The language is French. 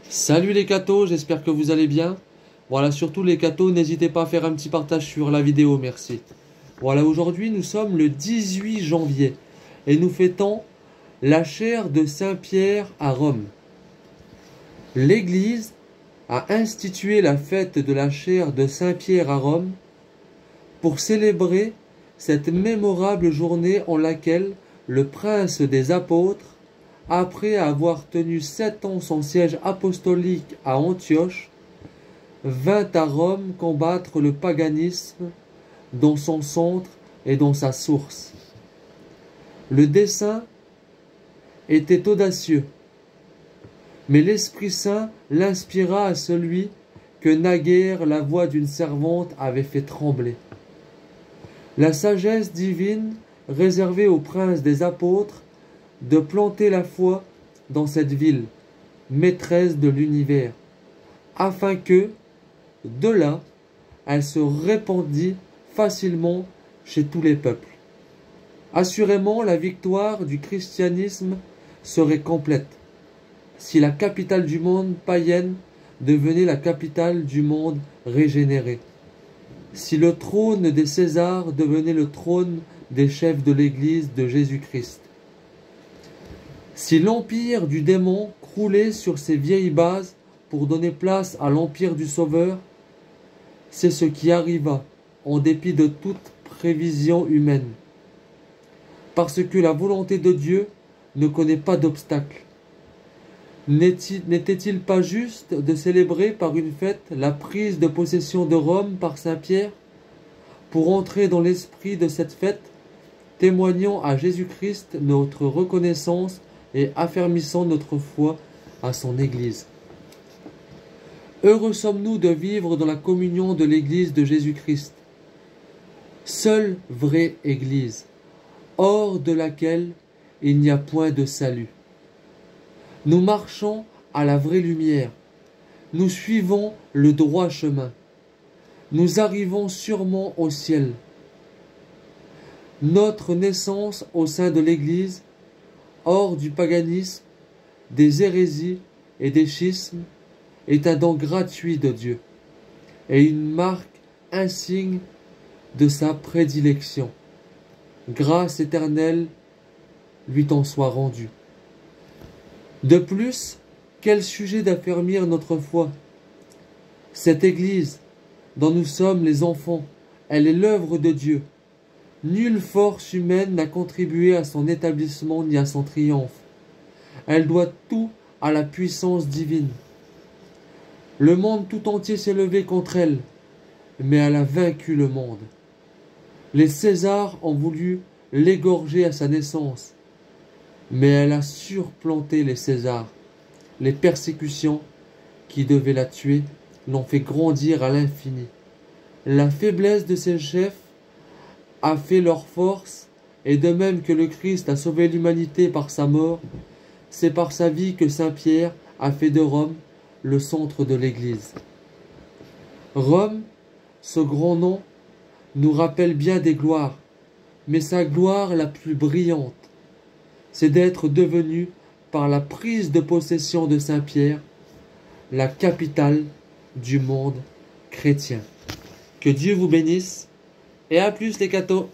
Salut les cathos, j'espère que vous allez bien. Voilà, surtout les cathos, n'hésitez pas à faire un petit partage sur la vidéo, merci. Voilà, aujourd'hui nous sommes le 18 janvier et nous fêtons la chaire de Saint-Pierre à Rome. L'Église a institué la fête de la chaire de Saint-Pierre à Rome pour célébrer cette mémorable journée en laquelle le prince des apôtres, après avoir tenu 7 ans son siège apostolique à Antioche, vint à Rome combattre le paganisme dans son centre et dans sa source. Le dessein était audacieux, mais l'Esprit Saint l'inspira à celui que naguère la voix d'une servante avait fait trembler. La sagesse divine réservée au prince des apôtres de planter la foi dans cette ville, maîtresse de l'univers, afin que, de là, elle se répandît facilement chez tous les peuples. Assurément, la victoire du christianisme serait complète si la capitale du monde païenne devenait la capitale du monde régénéré, si le trône des Césars devenait le trône des chefs de l'Église de Jésus-Christ, si l'empire du démon croulait sur ses vieilles bases pour donner place à l'empire du Sauveur. C'est ce qui arriva en dépit de toute prévision humaine, parce que la volonté de Dieu ne connaît pas d'obstacle. N'était-il pas juste de célébrer par une fête la prise de possession de Rome par Saint Pierre, pour entrer dans l'esprit de cette fête, témoignant à Jésus-Christ notre reconnaissance et affermissant notre foi à son Église. Heureux sommes-nous de vivre dans la communion de l'Église de Jésus-Christ, seule vraie Église, hors de laquelle il n'y a point de salut. Nous marchons à la vraie lumière, nous suivons le droit chemin, nous arrivons sûrement au ciel. Notre naissance au sein de l'Église, hors du paganisme, des hérésies et des schismes, est un don gratuit de Dieu et une marque insigne de sa prédilection. Grâce éternelle lui t'en soit rendue. De plus, quel sujet d'affermir notre foi. Cette Église, dont nous sommes les enfants, elle est l'œuvre de Dieu. Nulle force humaine n'a contribué à son établissement ni à son triomphe. Elle doit tout à la puissance divine. Le monde tout entier s'est levé contre elle, mais elle a vaincu le monde. Les Césars ont voulu l'égorger à sa naissance, mais elle a surplanté les Césars. Les persécutions qui devaient la tuer l'ont fait grandir à l'infini. La faiblesse de ses chefs a fait leur force, et de même que le Christ a sauvé l'humanité par sa mort, c'est par sa vie que Saint Pierre a fait de Rome le centre de l'Église. Rome, ce grand nom, nous rappelle bien des gloires, mais sa gloire la plus brillante, c'est d'être devenue, par la prise de possession de Saint Pierre, la capitale du monde chrétien. Que Dieu vous bénisse, et à plus les cathos.